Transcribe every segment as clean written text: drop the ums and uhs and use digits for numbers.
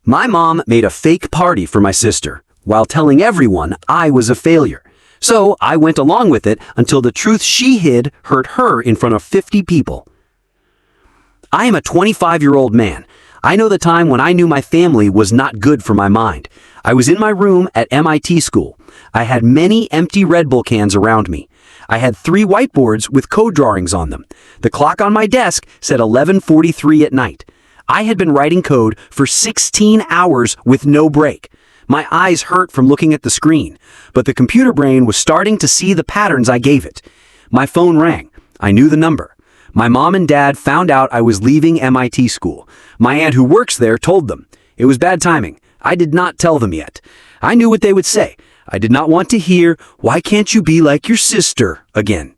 My mom made a fake party for my sister, while telling everyone I was a failure. So I went along with it until the truth she hid hurt her in front of 50 people. I am a 25-year-old man. I know the time when I knew my family was not good for my mind. I was in my room at MIT school. I had many empty Red Bull cans around me. I had 3 whiteboards with code drawings on them. The clock on my desk said 11:43 at night. I had been writing code for 16 hours with no break. My eyes hurt from looking at the screen, but the computer brain was starting to see the patterns I gave it. My phone rang. I knew the number. My mom and dad found out I was leaving MIT school. My aunt who works there told them. It was bad timing. I did not tell them yet. I knew what they would say. I did not want to hear, "Why can't you be like your sister?" again.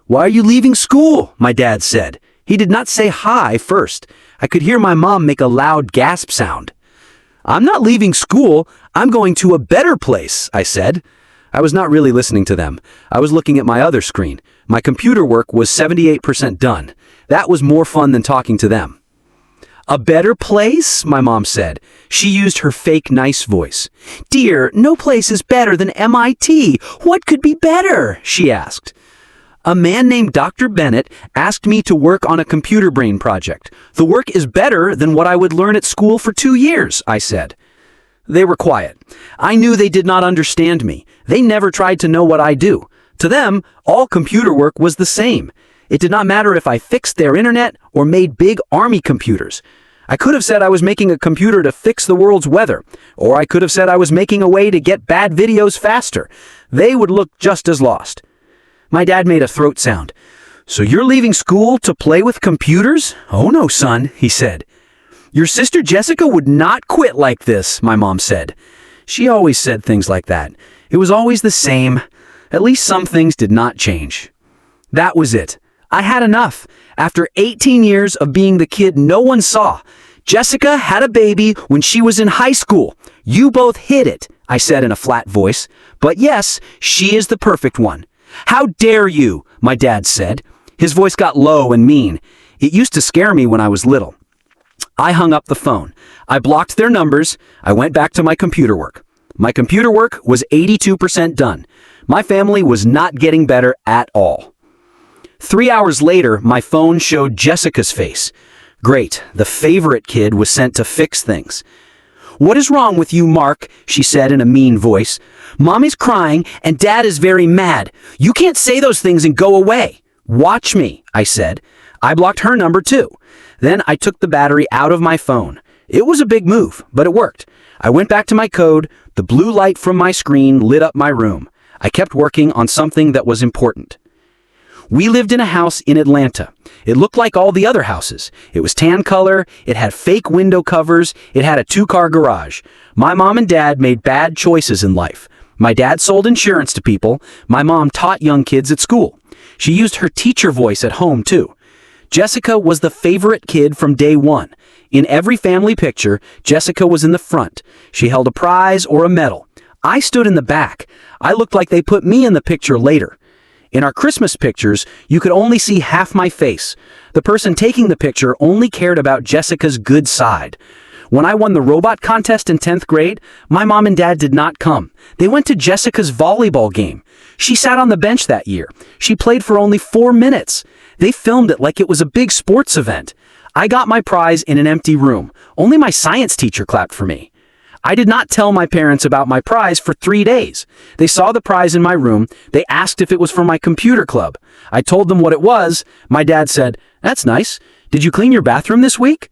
"Why are you leaving school?" my dad said. He did not say hi first. I could hear my mom make a loud gasp sound. "I'm not leaving school. I'm going to a better place," I said. I was not really listening to them. I was looking at my other screen. My computer work was 78% done. That was more fun than talking to them. "A better place?" my mom said. She used her fake nice voice. "Dear, no place is better than MIT. What could be better?" she asked. "A man named Dr. Bennett asked me to work on a computer brain project. The work is better than what I would learn at school for 2 years, I said. They were quiet. I knew they did not understand me. They never tried to know what I do. To them, all computer work was the same. It did not matter if I fixed their internet or made big army computers. I could have said I was making a computer to fix the world's weather, or I could have said I was making a way to get bad videos faster. They would look just as lost. My dad made a throat sound. "So you're leaving school to play with computers?" "Oh no, son," he said. "Your sister Jessica would not quit like this," my mom said. She always said things like that. It was always the same. At least some things did not change. That was it. I had enough. After 18 years of being the kid no one saw, Jessica had a baby when she was in high school. You both hid it, I said in a flat voice. But yes, she is the perfect one. "How dare you?" my dad said. His voice got low and mean. It used to scare me when I was little. I hung up the phone. I blocked their numbers. I went back to my computer work. My computer work was 82% done. My family was not getting better at all. 3 hours later, my phone showed Jessica's face. Great, the favorite kid was sent to fix things. "What is wrong with you, Mark?" she said in a mean voice. "Mommy's crying and Dad is very mad. You can't say those things and go away." "Watch me," I said. I blocked her number too. Then I took the battery out of my phone. It was a big move, but it worked. I went back to my code. The blue light from my screen lit up my room. I kept working on something that was important. We lived in a house in Atlanta. It looked like all the other houses. It was tan color, it had fake window covers, it had a 2-car garage. My mom and dad made bad choices in life. My dad sold insurance to people. My mom taught young kids at school. She used her teacher voice at home too. Jessica was the favorite kid from day one. In every family picture, Jessica was in the front. She held a prize or a medal. I stood in the back. I looked like they put me in the picture later. In our Christmas pictures, you could only see half my face. The person taking the picture only cared about Jessica's good side. When I won the robot contest in 10th grade, my mom and dad did not come. They went to Jessica's volleyball game. She sat on the bench that year. She played for only 4 minutes. They filmed it like it was a big sports event. I got my prize in an empty room. Only my science teacher clapped for me. I did not tell my parents about my prize for 3 days. They saw the prize in my room. They asked if it was from my computer club. I told them what it was. My dad said, "That's nice. Did you clean your bathroom this week?"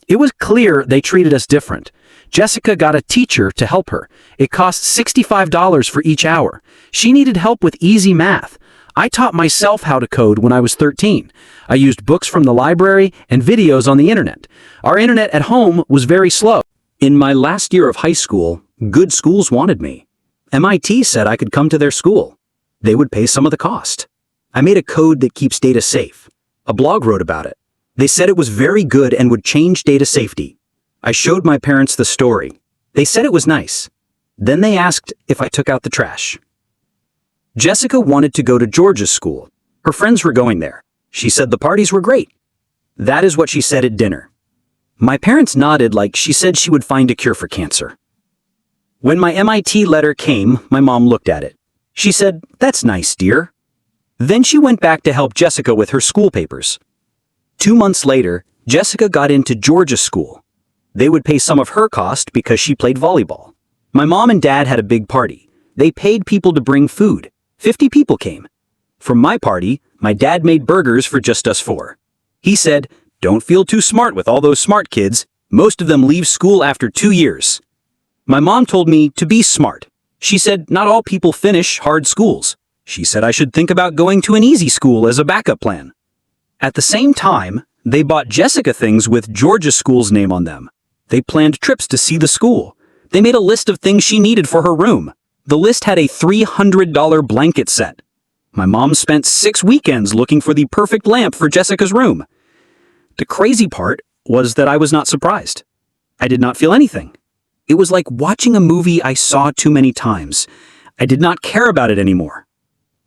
It was clear they treated us different. Jessica got a teacher to help her. It cost $65 for each hour. She needed help with easy math. I taught myself how to code when I was 13. I used books from the library and videos on the internet. Our internet at home was very slow. In my last year of high school, good schools wanted me. MIT said I could come to their school. They would pay some of the cost. I made a code that keeps data safe. A blog wrote about it. They said it was very good and would change data safety. I showed my parents the story. They said it was nice. Then they asked if I took out the trash. Jessica wanted to go to George's school. Her friends were going there. She said the parties were great. That is what she said at dinner. My parents nodded like she said she would find a cure for cancer. When my MIT letter came, my mom looked at it. She said, "That's nice, dear." Then she went back to help Jessica with her school papers. 2 months later, Jessica got into Georgia school. They would pay some of her cost because she played volleyball. My mom and dad had a big party. They paid people to bring food. 50 people came. For my party, my dad made burgers for just us 4. He said, "Don't feel too smart with all those smart kids. Most of them leave school after 2 years." My mom told me to be smart. She said not all people finish hard schools. She said I should think about going to an easy school as a backup plan. At the same time, they bought Jessica things with Georgia school's name on them. They planned trips to see the school. They made a list of things she needed for her room. The list had a $300 blanket set. My mom spent 6 weekends looking for the perfect lamp for Jessica's room. The crazy part was that I was not surprised. I did not feel anything. It was like watching a movie I saw too many times. I did not care about it anymore.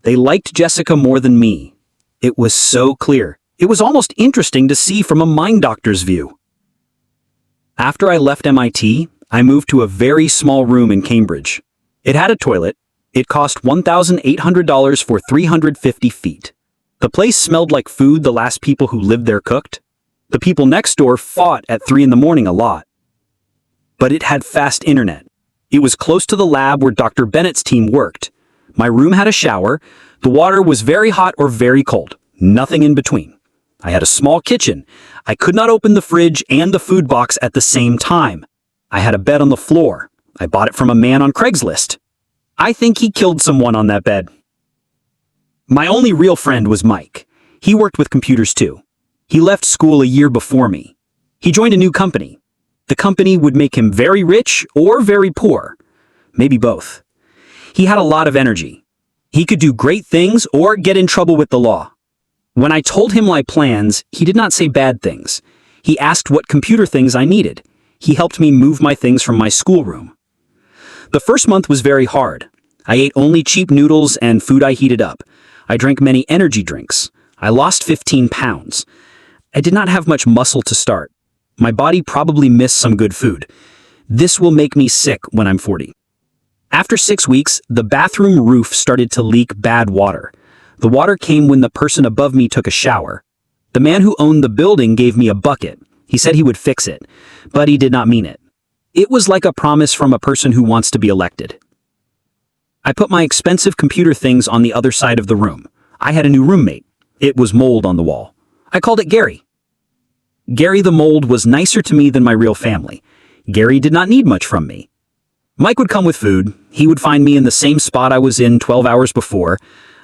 They liked Jessica more than me. It was so clear. It was almost interesting to see from a mind doctor's view. After I left MIT, I moved to a very small room in Cambridge. It had a toilet. It cost $1,800 for 350 feet. The place smelled like food the last people who lived there cooked. The people next door fought at 3 in the morning a lot. But it had fast internet. It was close to the lab where Dr. Bennett's team worked. My room had a shower. The water was very hot or very cold. Nothing in between. I had a small kitchen. I could not open the fridge and the food box at the same time. I had a bed on the floor. I bought it from a man on Craigslist. I think he killed someone on that bed. My only real friend was Mike. He worked with computers too. He left school a year before me. He joined a new company. The company would make him very rich or very poor. Maybe both. He had a lot of energy. He could do great things or get in trouble with the law. When I told him my plans, he did not say bad things. He asked what computer things I needed. He helped me move my things from my schoolroom. The first month was very hard. I ate only cheap noodles and food I heated up. I drank many energy drinks. I lost 15 pounds. I did not have much muscle to start. My body probably missed some good food. This will make me sick when I'm 40. After 6 weeks, the bathroom roof started to leak bad water. The water came when the person above me took a shower. The man who owned the building gave me a bucket. He said he would fix it, but he did not mean it. It was like a promise from a person who wants to be elected. I put my expensive computer things on the other side of the room. I had a new roommate. It was mold on the wall. I called it Gary. Gary the mold was nicer to me than my real family. Gary did not need much from me. Mike would come with food. He would find me in the same spot I was in 12 hours before.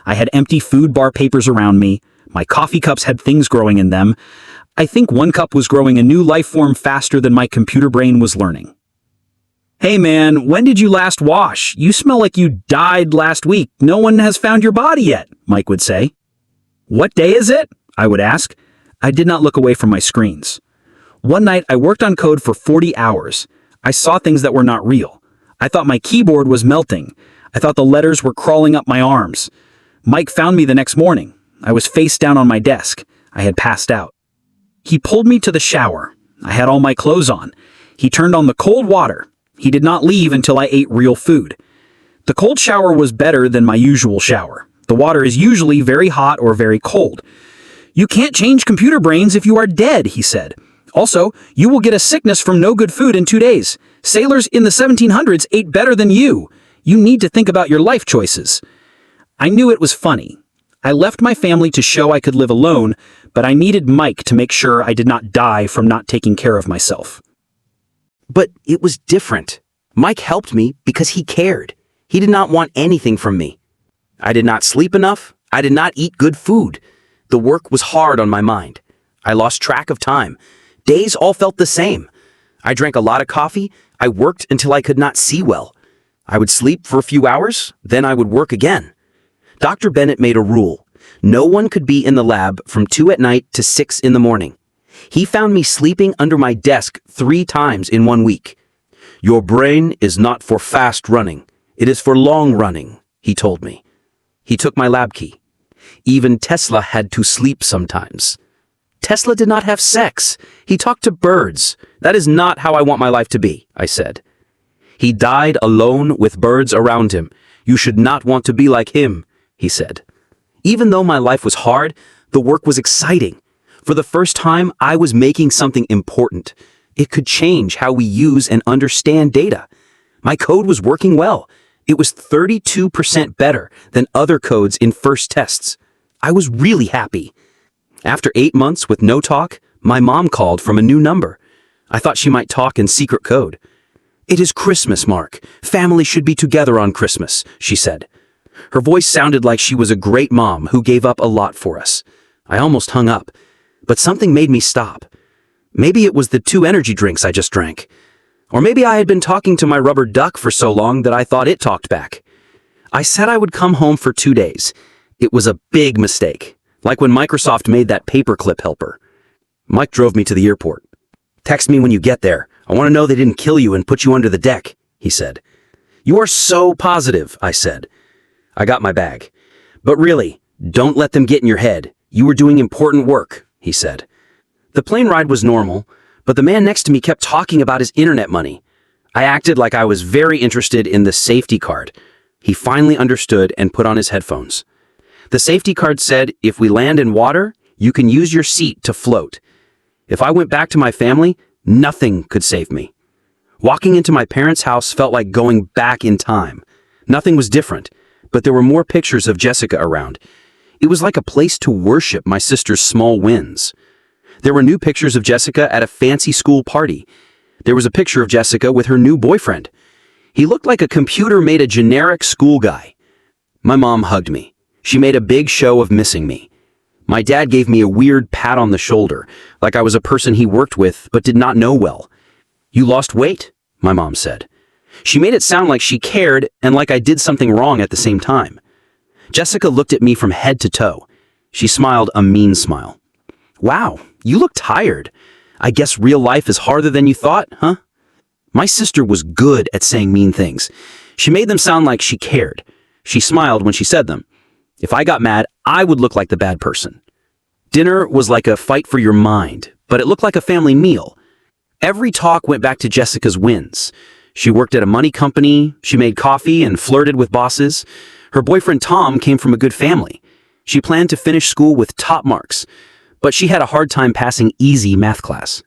I had empty food bar papers around me. My coffee cups had things growing in them. I think one cup was growing a new life form faster than my computer brain was learning. "Hey man, when did you last wash? You smell like you died last week. No one has found your body yet," Mike would say. "What day is it?" I would ask. I did not look away from my screens. One night I worked on code for 40 hours. I saw things that were not real. I thought my keyboard was melting. I thought the letters were crawling up my arms. Mike found me the next morning. I was face down on my desk. I had passed out. He pulled me to the shower. I had all my clothes on. He turned on the cold water. He did not leave until I ate real food. The cold shower was better than my usual shower. The water is usually very hot or very cold. "You can't change computer brains if you are dead," he said. "Also, you will get a sickness from no good food in 2 days. Sailors in the 1700s ate better than you. You need to think about your life choices." I knew it was funny. I left my family to show I could live alone, but I needed Mike to make sure I did not die from not taking care of myself. But it was different. Mike helped me because he cared. He did not want anything from me. I did not sleep enough. I did not eat good food. The work was hard on my mind. I lost track of time. Days all felt the same. I drank a lot of coffee. I worked until I could not see well. I would sleep for a few hours, then I would work again. Dr. Bennett made a rule. No one could be in the lab from 2 at night to 6 in the morning. He found me sleeping under my desk 3 times in 1 week. "Your brain is not for fast running. It is for long running," he told me. He took my lab key. Even Tesla had to sleep sometimes. Tesla did not have sex. He talked to birds. That is not how I want my life to be, I said. He died alone with birds around him. You should not want to be like him, he said. Even though my life was hard, the work was exciting. For the first time, I was making something important. It could change how we use and understand data. My code was working well. It was 32% better than other codes in first tests. I was really happy. After 8 months with no talk, my mom called from a new number. I thought she might talk in secret code. It is Christmas, Mark. Family should be together on Christmas, she said. Her voice sounded like she was a great mom who gave up a lot for us. I almost hung up, but something made me stop. Maybe it was the 2 energy drinks I just drank. Or maybe I had been talking to my rubber duck for so long that I thought it talked back. I said I would come home for 2 days. It was a big mistake, like when Microsoft made that paperclip helper. Mike drove me to the airport. Text me when you get there. I want to know they didn't kill you and put you under the deck, he said. You are so positive, I said. I got my bag. But really, don't let them get in your head. You were doing important work, he said. The plane ride was normal, but the man next to me kept talking about his internet money. I acted like I was very interested in the safety card. He finally understood and put on his headphones. The safety card said, if we land in water, you can use your seat to float. If I went back to my family, nothing could save me. Walking into my parents' house felt like going back in time. Nothing was different, but there were more pictures of Jessica around. It was like a place to worship my sister's small wins. There were new pictures of Jessica at a fancy school party. There was a picture of Jessica with her new boyfriend. He looked like a computer made a generic school guy. My mom hugged me. She made a big show of missing me. My dad gave me a weird pat on the shoulder, like I was a person he worked with but did not know well. You lost weight, my mom said. She made it sound like she cared and like I did something wrong at the same time. Jessica looked at me from head to toe. She smiled a mean smile. Wow, you look tired. I guess real life is harder than you thought, huh? My sister was good at saying mean things. She made them sound like she cared. She smiled when she said them. If I got mad, I would look like the bad person. Dinner was like a fight for your mind, but it looked like a family meal. Every talk went back to Jessica's wins. She worked at a money company, she made coffee and flirted with bosses. Her boyfriend Tom came from a good family. She planned to finish school with top marks, but she had a hard time passing easy math class.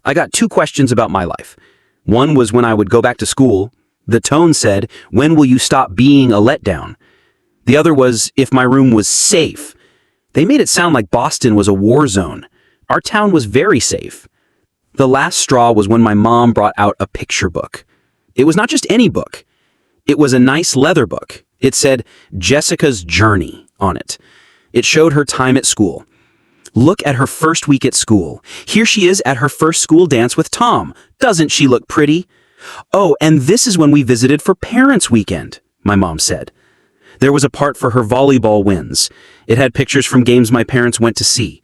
I got 2 questions about my life. One was when I would go back to school. The tone said, when will you stop being a letdown? The other was if my room was safe. They made it sound like Boston was a war zone. Our town was very safe. The last straw was when my mom brought out a picture book. It was not just any book. It was a nice leather book. It said Jessica's Journey on it. It showed her time at school. Look at her first week at school. Here she is at her first school dance with Tom. Doesn't she look pretty? Oh, and this is when we visited for Parents' Weekend, my mom said. There was a part for her volleyball wins. It had pictures from games my parents went to see.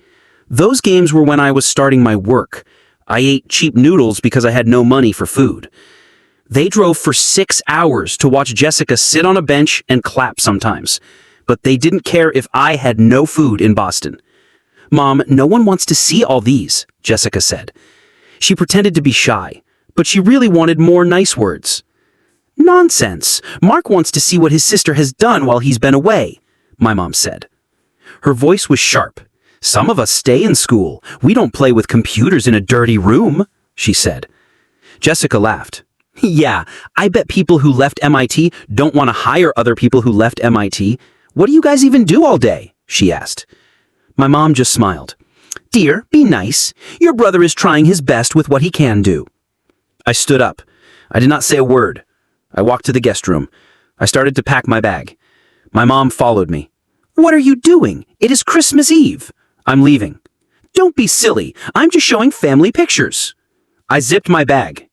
Those games were when I was starting my work. I ate cheap noodles because I had no money for food. They drove for 6 hours to watch Jessica sit on a bench and clap sometimes. But they didn't care if I had no food in Boston. Mom, no one wants to see all these, Jessica said. She pretended to be shy, but she really wanted more nice words. Nonsense. Mark wants to see what his sister has done while he's been away, my mom said. Her voice was sharp. Some of us stay in school. We don't play with computers in a dirty room, she said. Jessica laughed. Yeah, I bet people who left MIT don't want to hire other people who left MIT. What do you guys even do all day? She asked. My mom just smiled. Dear, be nice. Your brother is trying his best with what he can do. I stood up. I did not say a word. I walked to the guest room. I started to pack my bag. My mom followed me. What are you doing? It is Christmas Eve. I'm leaving. Don't be silly. I'm just showing family pictures. I zipped my bag.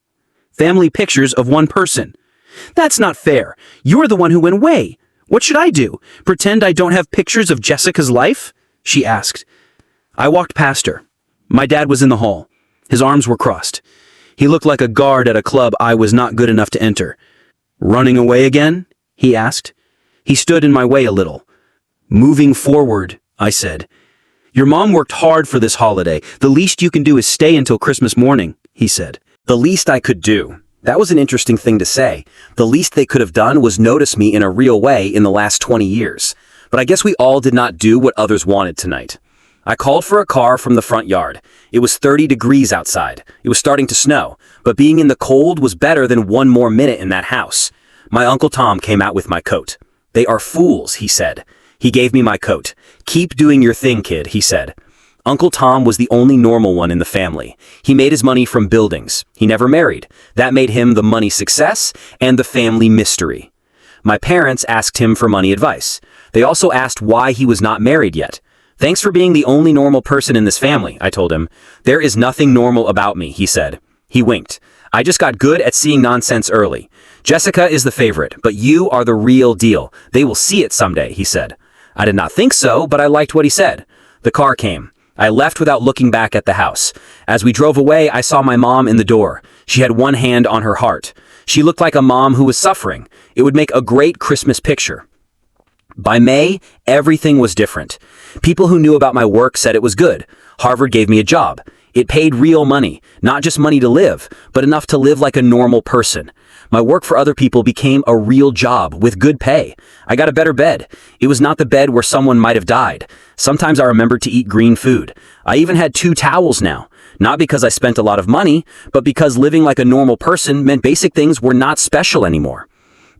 Family pictures of one person. That's not fair. You're the one who went away. What should I do? Pretend I don't have pictures of Jessica's life? She asked. I walked past her. My dad was in the hall. His arms were crossed. He looked like a guard at a club I was not good enough to enter. Running away again? He asked. He stood in my way a little. Moving forward, I said. Your mom worked hard for this holiday. The least you can do is stay until Christmas morning, he said. The least I could do. That was an interesting thing to say. The least they could have done was notice me in a real way in the last 20 years. But I guess we all did not do what others wanted tonight. I called for a car from the front yard. It was 30 degrees outside. It was starting to snow, but being in the cold was better than one more minute in that house. My Uncle Tom came out with my coat. They are fools, he said. He gave me my coat. Keep doing your thing, kid, he said. Uncle Tom was the only normal one in the family. He made his money from buildings. He never married. That made him the money success and the family mystery. My parents asked him for money advice. They also asked why he was not married yet. Thanks for being the only normal person in this family, I told him. There is nothing normal about me, he said. He winked. I just got good at seeing nonsense early. Jessica is the favorite, but you are the real deal. They will see it someday, he said. I did not think so, but I liked what he said. The car came. I left without looking back at the house. As we drove away, I saw my mom in the door. She had one hand on her heart. She looked like a mom who was suffering. It would make a great Christmas picture. By May, everything was different. People who knew about my work said it was good. Harvard gave me a job. It paid real money, not just money to live, but enough to live like a normal person. My work for other people became a real job with good pay. I got a better bed. It was not the bed where someone might have died. Sometimes I remembered to eat green food. I even had 2 towels now. Not because I spent a lot of money, but because living like a normal person meant basic things were not special anymore.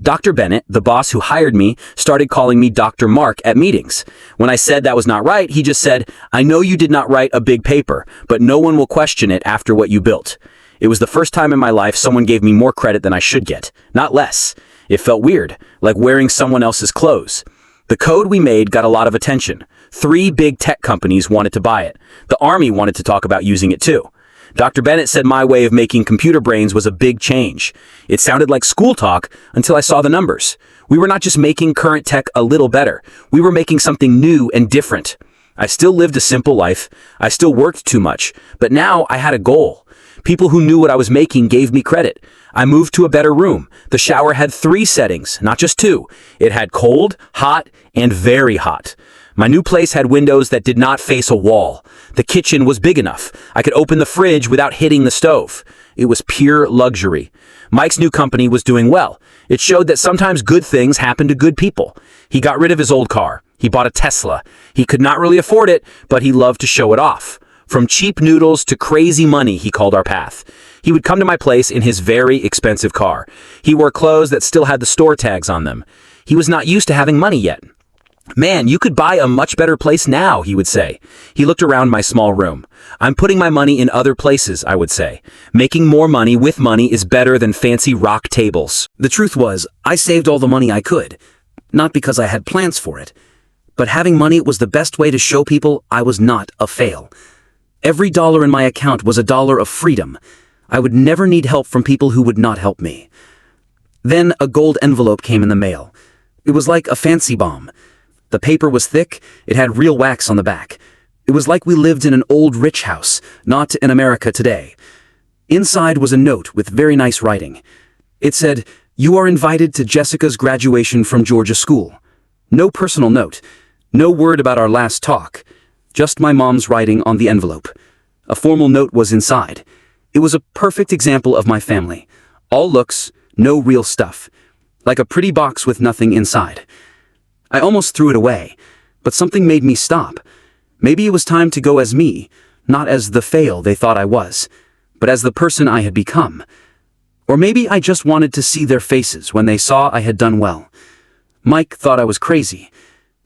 Dr. Bennett, the boss who hired me, started calling me Dr. Mark at meetings. When I said that was not right, he just said, I know you did not write a big paper, but no one will question it after what you built. It was the first time in my life someone gave me more credit than I should get, not less. It felt weird, like wearing someone else's clothes. The code we made got a lot of attention. 3 big tech companies wanted to buy it. The Army wanted to talk about using it too. Dr. Bennett said my way of making computer brains was a big change. It sounded like school talk until I saw the numbers. We were not just making current tech a little better. We were making something new and different. I still lived a simple life. I still worked too much. But now I had a goal. People who knew what I was making gave me credit. I moved to a better room. The shower had 3 settings, not just 2. It had cold, hot, and very hot. My new place had windows that did not face a wall. The kitchen was big enough. I could open the fridge without hitting the stove. It was pure luxury. Mike's new company was doing well. It showed that sometimes good things happen to good people. He got rid of his old car. He bought a Tesla. He could not really afford it, but he loved to show it off. From cheap noodles to crazy money, he called our path. He would come to my place in his very expensive car. He wore clothes that still had the store tags on them. He was not used to having money yet. Man, you could buy a much better place now, he would say. He looked around my small room. I'm putting my money in other places, I would say. Making more money with money is better than fancy rock tables. The truth was, I saved all the money I could. Not because I had plans for it. But having money was the best way to show people I was not a fail. Every dollar in my account was a dollar of freedom. I would never need help from people who would not help me. Then a gold envelope came in the mail. It was like a fancy bomb. The paper was thick, it had real wax on the back. It was like we lived in an old rich house, not in America today. Inside was a note with very nice writing. It said, "You are invited to Jessica's graduation from Georgia School." No personal note, no word about our last talk, just my mom's writing on the envelope. A formal note was inside. It was a perfect example of my family. All looks, no real stuff. Like a pretty box with nothing inside. I almost threw it away, but something made me stop. Maybe it was time to go as me, not as the fail they thought I was, but as the person I had become. Or maybe I just wanted to see their faces when they saw I had done well. Mike thought I was crazy.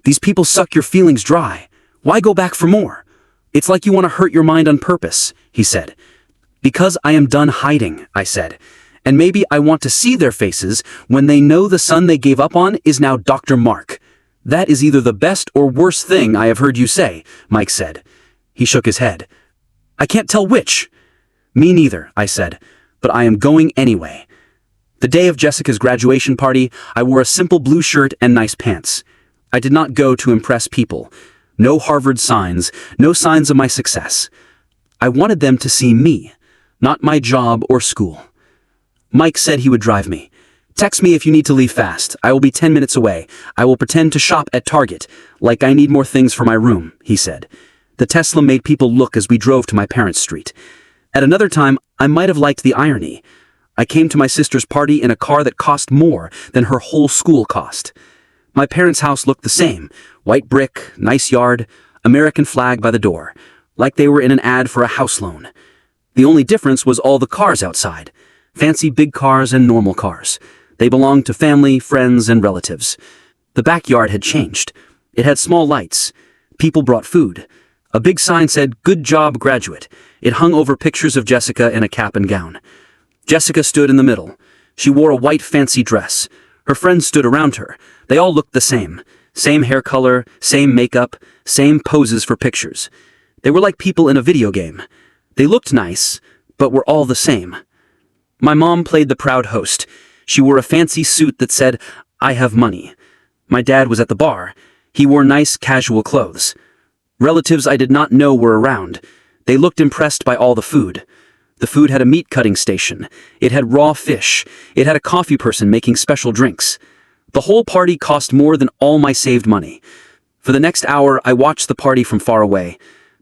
These people suck your feelings dry. Why go back for more? It's like you want to hurt your mind on purpose, he said. Because I am done hiding, I said. And maybe I want to see their faces when they know the son they gave up on is now Dr. Mark. That is either the best or worst thing I have heard you say, Mike said. He shook his head. I can't tell which. Me neither, I said, but I am going anyway. The day of Jessica's graduation party, I wore a simple blue shirt and nice pants. I did not go to impress people. No Harvard signs, no signs of my success. I wanted them to see me, not my job or school. Mike said he would drive me. Text me if you need to leave fast. I will be 10 minutes away. I will pretend to shop at Target, like I need more things for my room, he said. The Tesla made people look as we drove to my parents' street. At another time, I might have liked the irony. I came to my sister's party in a car that cost more than her whole school cost. My parents' house looked the same. White brick, nice yard, American flag by the door, like they were in an ad for a house loan. The only difference was all the cars outside. Fancy big cars and normal cars. They belonged to family, friends, and relatives. The backyard had changed. It had small lights. People brought food. A big sign said, "Good job, graduate." It hung over pictures of Jessica in a cap and gown. Jessica stood in the middle. She wore a white fancy dress. Her friends stood around her. They all looked the same. Same hair color, same makeup, same poses for pictures. They were like people in a video game. They looked nice, but were all the same. My mom played the proud host. She wore a fancy suit that said, "I have money." My dad was at the bar. He wore nice, casual clothes. Relatives I did not know were around. They looked impressed by all the food. The food had a meat cutting station. It had raw fish. It had a coffee person making special drinks. The whole party cost more than all my saved money. For the next hour, I watched the party from far away.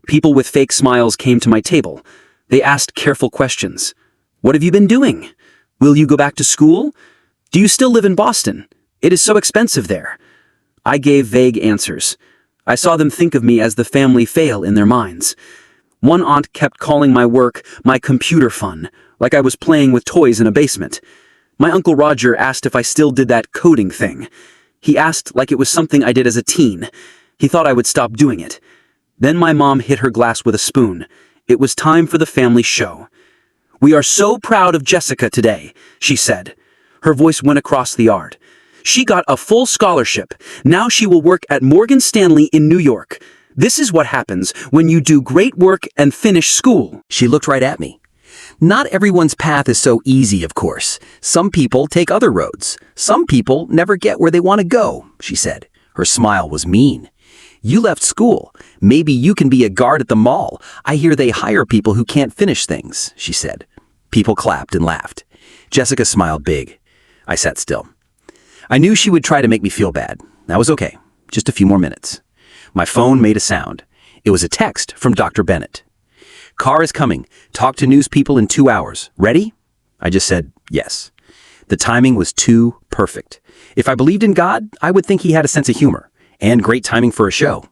People with fake smiles came to my table. They asked careful questions. "What have you been doing? Will you go back to school? Do you still live in Boston? It is so expensive there." I gave vague answers. I saw them think of me as the family fail in their minds. One aunt kept calling my work my computer fun, like I was playing with toys in a basement. My Uncle Roger asked if I still did that coding thing. He asked like it was something I did as a teen. He thought I would stop doing it. Then my mom hit her glass with a spoon. It was time for the family show. "We are so proud of Jessica today," she said. Her voice went across the yard. "She got a full scholarship. Now she will work at Morgan Stanley in New York. This is what happens when you do great work and finish school." She looked right at me. "Not everyone's path is so easy, of course. Some people take other roads. Some people never get where they want to go," she said. Her smile was mean. "You left school. Maybe you can be a guard at the mall. I hear they hire people who can't finish things," she said. People clapped and laughed. Jessica smiled big. I sat still. I knew she would try to make me feel bad. That was okay. Just a few more minutes. My phone made a sound. It was a text from Dr. Bennett. "Car is coming. Talk to news people in 2 hours. Ready?" I just said yes. The timing was too perfect. If I believed in God, I would think he had a sense of humor. And great timing for a show.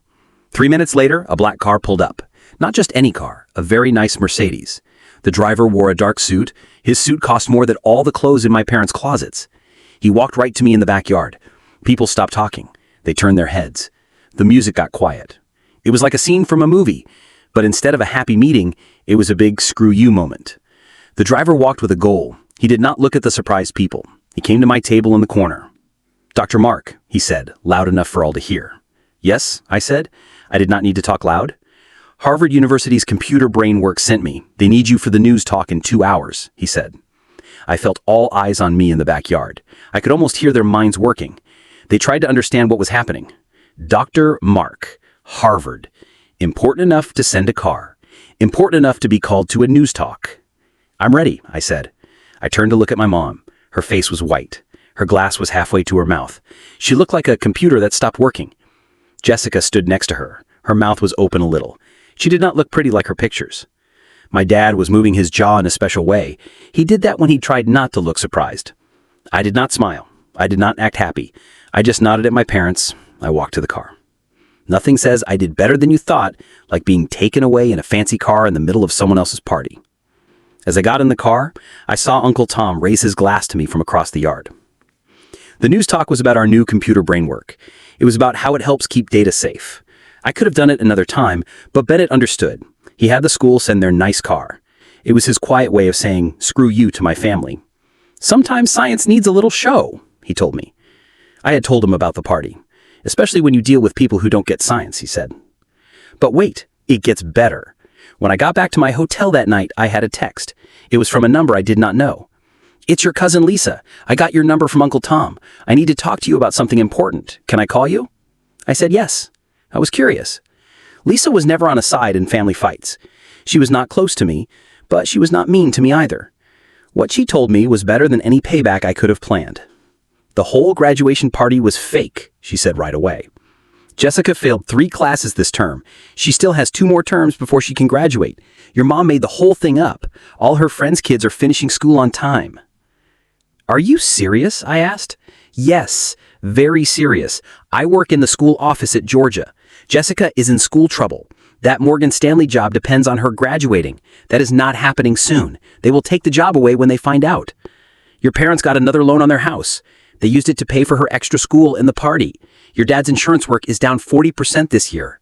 3 minutes later, a black car pulled up. Not just any car, a very nice Mercedes. The driver wore a dark suit. His suit cost more than all the clothes in my parents' closets. He walked right to me in the backyard. People stopped talking. They turned their heads. The music got quiet. It was like a scene from a movie, but instead of a happy meeting, it was a big screw you moment. The driver walked with a goal. He did not look at the surprised people. He came to my table in the corner. "Dr. Mark," he said, loud enough for all to hear. "Yes," I said. I did not need to talk loud. "Harvard University's computer brain work sent me. They need you for the news talk in 2 hours," he said. I felt all eyes on me in the backyard. I could almost hear their minds working. They tried to understand what was happening. Dr. Mark, Harvard. Important enough to send a car. Important enough to be called to a news talk. "I'm ready," I said. I turned to look at my mom. Her face was white. Her glass was halfway to her mouth. She looked like a computer that stopped working. Jessica stood next to her. Her mouth was open a little. She did not look pretty like her pictures. My dad was moving his jaw in a special way. He did that when he tried not to look surprised. I did not smile. I did not act happy. I just nodded at my parents. I walked to the car. Nothing says I did better than you thought, like being taken away in a fancy car in the middle of someone else's party. As I got in the car, I saw Uncle Tom raise his glass to me from across the yard. The news talk was about our new computer brain work. It was about how it helps keep data safe. I could have done it another time, but Bennett understood. He had the school send their nice car. It was his quiet way of saying, "Screw you" to my family. "Sometimes science needs a little show," he told me. I had told him about the party. "Especially when you deal with people who don't get science," he said. But wait, it gets better. When I got back to my hotel that night, I had a text. It was from a number I did not know. "It's your cousin Lisa. I got your number from Uncle Tom. I need to talk to you about something important. Can I call you?" I said yes. I was curious. Lisa was never on a side in family fights. She was not close to me, but she was not mean to me either. What she told me was better than any payback I could have planned. "The whole graduation party was fake," she said right away. Jessica failed 3 classes this term. She still has 2 more terms before she can graduate. Your mom made the whole thing up. All her friends' kids are finishing school on time. Are you serious? I asked. Yes, very serious. I work in the school office at Georgia. Jessica is in school trouble. That Morgan Stanley job depends on her graduating. That is not happening soon. They will take the job away when they find out. Your parents got another loan on their house. They used it to pay for her extra school and the party. Your dad's insurance work is down 40% this year.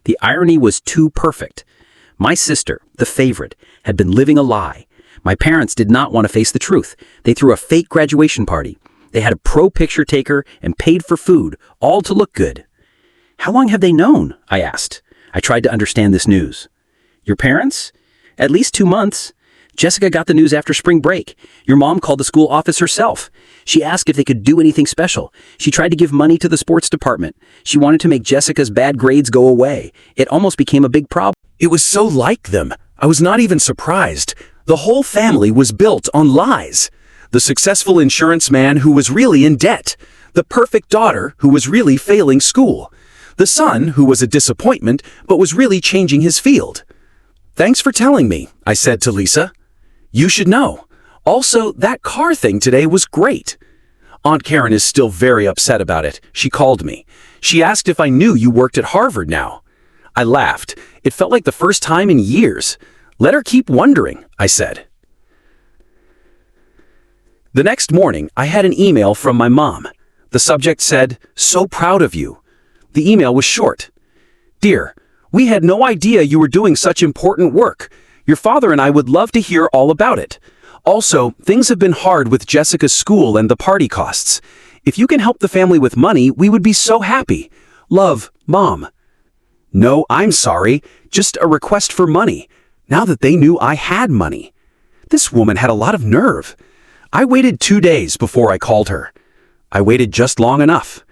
The irony was too perfect. My sister, the favorite, had been living a lie. My parents did not want to face the truth. They threw a fake graduation party. They had a pro picture taker and paid for food, all to look good. How long have they known? I asked. I tried to understand this news. Your parents? At least 2 months. Jessica got the news after spring break. Your mom called the school office herself. She asked if they could do anything special. She tried to give money to the sports department. She wanted to make Jessica's bad grades go away. It almost became a big problem. It was so like them. I was not even surprised. The whole family was built on lies. The successful insurance man who was really in debt. The perfect daughter who was really failing school. The son who was a disappointment but was really changing his field. Thanks for telling me, I said to Lisa. You should know. Also, that car thing today was great. Aunt Karen is still very upset about it. She called me. She asked if I knew you worked at Harvard now. I laughed. It felt like the first time in years. Let her keep wondering, I said. The next morning, I had an email from my mom. The subject said, "So proud of you." The email was short. "Dear, we had no idea you were doing such important work. Your father and I would love to hear all about it. Also, things have been hard with Jessica's school and the party costs. If you can help the family with money, we would be so happy. Love, Mom." No, I'm sorry. Just a request for money. Now that they knew I had money. This woman had a lot of nerve. I waited 2 days before I called her. I waited just long enough.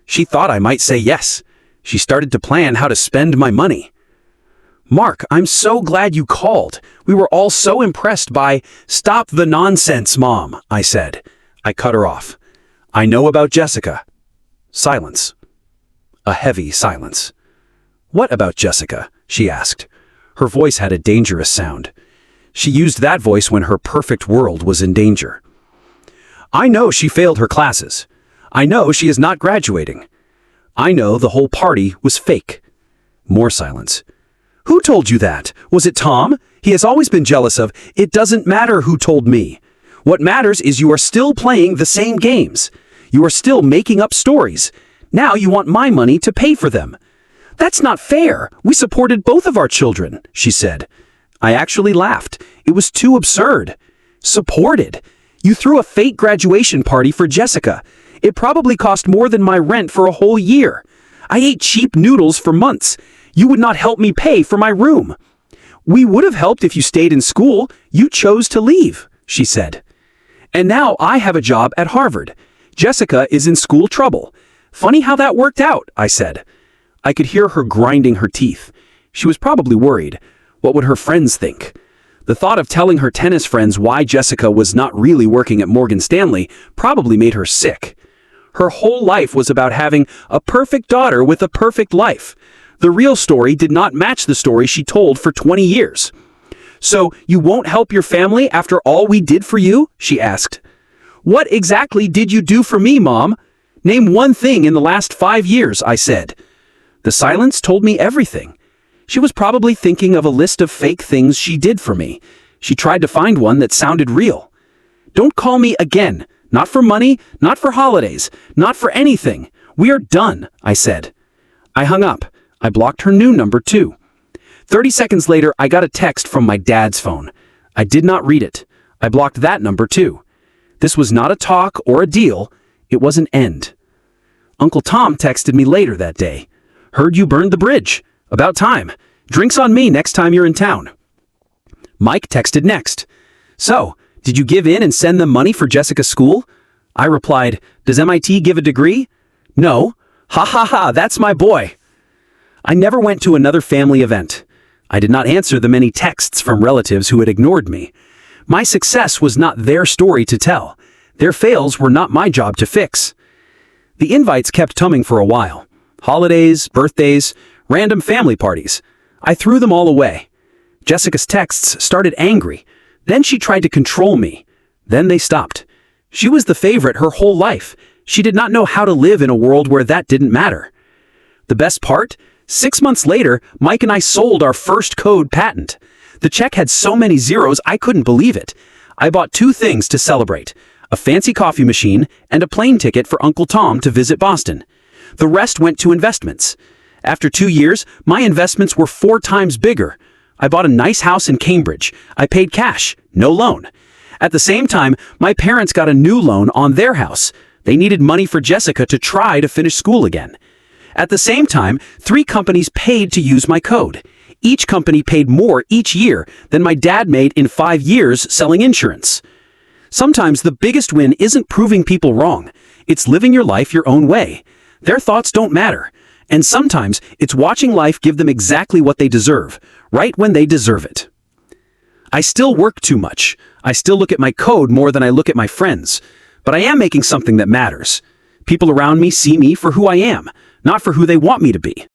She thought I might say yes. She started to plan how to spend my money. "Mark, I'm so glad you called. We were all so impressed by—" "Stop the nonsense, Mom," I said. I cut her off. "I know about Jessica." Silence. A heavy silence. "What about Jessica?" she asked. Her voice had a dangerous sound. She used that voice when her perfect world was in danger. "I know she failed her classes. I know she is not graduating. I know the whole party was fake." More silence. "Who told you that? Was it Tom? He has always been jealous of—" "It doesn't matter who told me. What matters is you are still playing the same games. You are still making up stories. Now you want my money to pay for them." "That's not fair. We supported both of our children," she said. I actually laughed. It was too absurd. Supported? You threw a fake graduation party for Jessica. It probably cost more than my rent for a whole year. I ate cheap noodles for months. You would not help me pay for my room. "We would have helped if you stayed in school. You chose to leave," she said. "And now I have a job at Harvard. Jessica is in school trouble. Funny how that worked out," I said. I could hear her grinding her teeth. She was probably worried. What would her friends think? The thought of telling her tennis friends why Jessica was not really working at Morgan Stanley probably made her sick. Her whole life was about having a perfect daughter with a perfect life. The real story did not match the story she told for 20 years. "So you won't help your family after all we did for you?" she asked. "What exactly did you do for me, Mom? Name one thing in the last 5 years," I said. The silence told me everything. She was probably thinking of a list of fake things she did for me. She tried to find one that sounded real. "Don't call me again. Not for money, not for holidays, not for anything. We are done," I said. I hung up. I blocked her new number too. 30 seconds later, I got a text from my dad's phone. I did not read it. I blocked that number too. This was not a talk or a deal. It was an end. Uncle Tom texted me later that day. "Heard you burned the bridge. About time. Drinks on me next time you're in town." Mike texted next. "So, did you give in and send them money for Jessica's school?" I replied, "Does MIT give a degree?" "No." "Ha ha ha, that's my boy." I never went to another family event. I did not answer the many texts from relatives who had ignored me. My success was not their story to tell. Their fails were not my job to fix. The invites kept coming for a while. Holidays, birthdays, random family parties. I threw them all away. Jessica's texts started angry. Then she tried to control me. Then they stopped. She was the favorite her whole life. She did not know how to live in a world where that didn't matter. The best part? 6 months later, Mike and I sold our first code patent. The check had so many zeros I couldn't believe it. I bought 2 things to celebrate: a fancy coffee machine and a plane ticket for Uncle Tom to visit Boston. The rest went to investments. After 2 years, my investments were 4 times bigger. I bought a nice house in Cambridge. I paid cash, no loan. At the same time, my parents got a new loan on their house. They needed money for Jessica to try to finish school again. At the same time, 3 companies paid to use my code. Each company paid more each year than my dad made in 5 years selling insurance. Sometimes the biggest win isn't proving people wrong. It's living your life your own way. Their thoughts don't matter. And sometimes it's watching life give them exactly what they deserve, right when they deserve it. I still work too much. I still look at my code more than I look at my friends. But I am making something that matters. People around me see me for who I am, not for who they want me to be.